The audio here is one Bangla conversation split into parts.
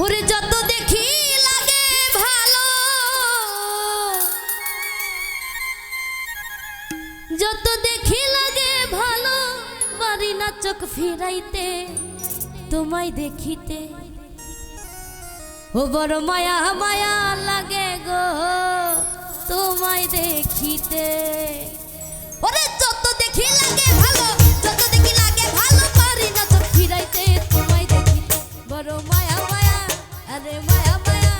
ওরে যত দেখি লাগে ভালো, যত দেখি লাগে ভালো, পারি না চোখ ফিরাইতে তোমায় দেখিতে। ও বড় মায়া মায়া লাগে গো তোমায় দেখিতে। ওরে যত দেখি লাগে ভালো, যত দেখি লাগে ভালো, পারি না চোখ ফিরাইতে তোমায় দেখিতে। বড় মায়া মায়া, আরে মায়া মায়া,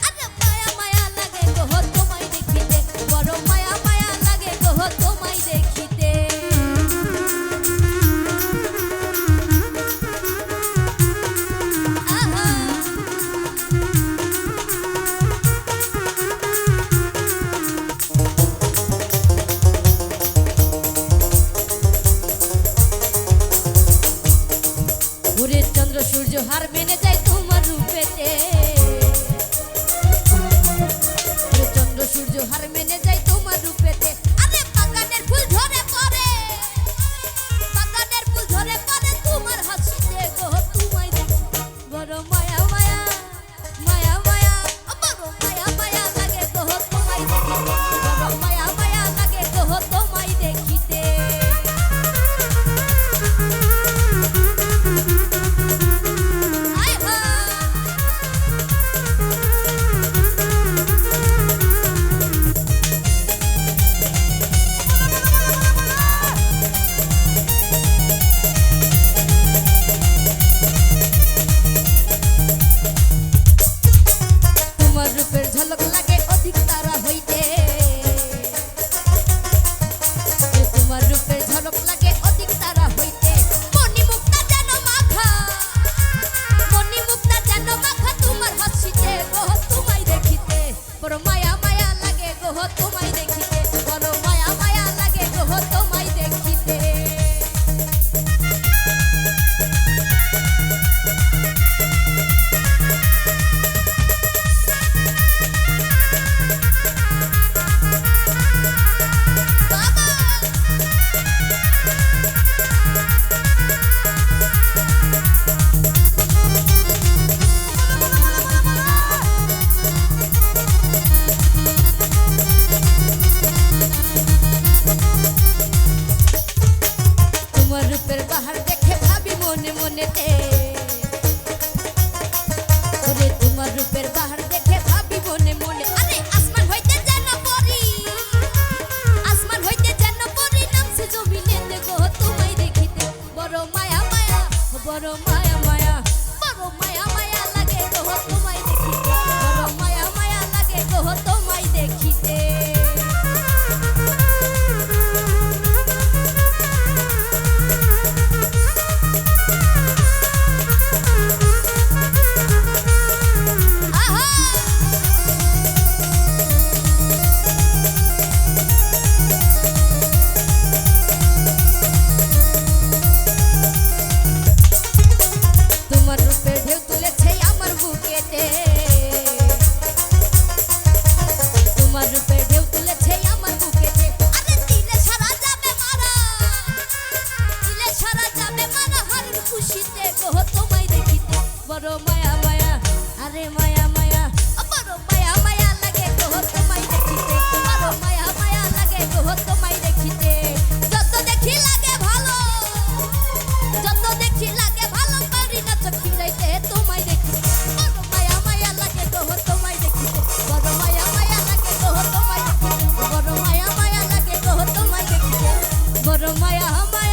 আরে মায়া মায়া লাগে গো তোমায় দেখিতে। বড় মায়া মায়া লাগে গো তোমায় দেখিতে। ওরে চন্দ্র সূর্য হার মেনে যায় তোমার রূপেতে। ওরে চন্দ্র সূর্য হার মেনে যায় তোমার রূপেতে। আরে বাগানের ফুল ঝরে পড়ে, বাগানের ফুল ঝরে পড়ে তোমার হাসিতে গো তোমায় দেখি। বড় মায়া মায়া, মায়া মায়া, বড় মায়া মায়া লাগে গো তোমায় দেখিতে। বড় মায়া মায়া লাগে গো তোমায় দেখিতে। তোমার রূপের ঝলক লাগে অধিক তারা হইতে। তোমার রূপের ঝলক লাগে অধিক তারা হইতে। মনি মুক্তা যেন মাখা, মনি মুক্তা যেন মাখা তোমার হাসিতে গো তোমায় দেখিতে। বড় মায়া মায়া লাগে গো তোমায় দেখিতে। বড় মায়া মায়া লাগে গো তোমায় দেখিতে। তোমার রূপের বাহার দেখে ভাবি মনে মনেতে। ওরে তোমার রূপের বাহার দেখে ভাবি মনে মনে। আরে আসমান হইতে যেন পরি, আসমান হইতে যেন পরি নামছে জমিনেতে গো তোমায় দেখিতে। বড় মায়া মায়া, বড় মায়া মায়া, বড় মায়া মায়া লাগে গো তোমায় দেখিতে। বড় মায়া মায়া লাগে গো তোমায় দেখিতে। তোমার রূপের ঢেউ তুলেছে আমার বুকেতে। তোমার রূপের ঢেউ তুলেছে আমার বুকেতে। আরে দিলে সারা যাবে মারা, দিলে সারা যাবে মারা হারের খুশিতে গো তোমায় দেখিতে। বড় মায়া মায়া, আরে মায়া মায়া, বড় মায়া মায়া লাগে গো তোমায় দেখিতে। বড় মায়া মায়া লাগে গো তোমায় দেখিতে। যত দেখি লাগে ভালো, যত দেখি লাগে ভালো, পারি না চোখ ফিরাইতে তোমায় দেখিতে। বড় মায়া মায়া লাগে গো তোমায় দেখিতে। বড় মায়া মায়া লাগে গো তোমায় দেখিতে। বড় মায়া মায়া লাগে গো তোমায় দেখিতে। বড় মায়া মায়া।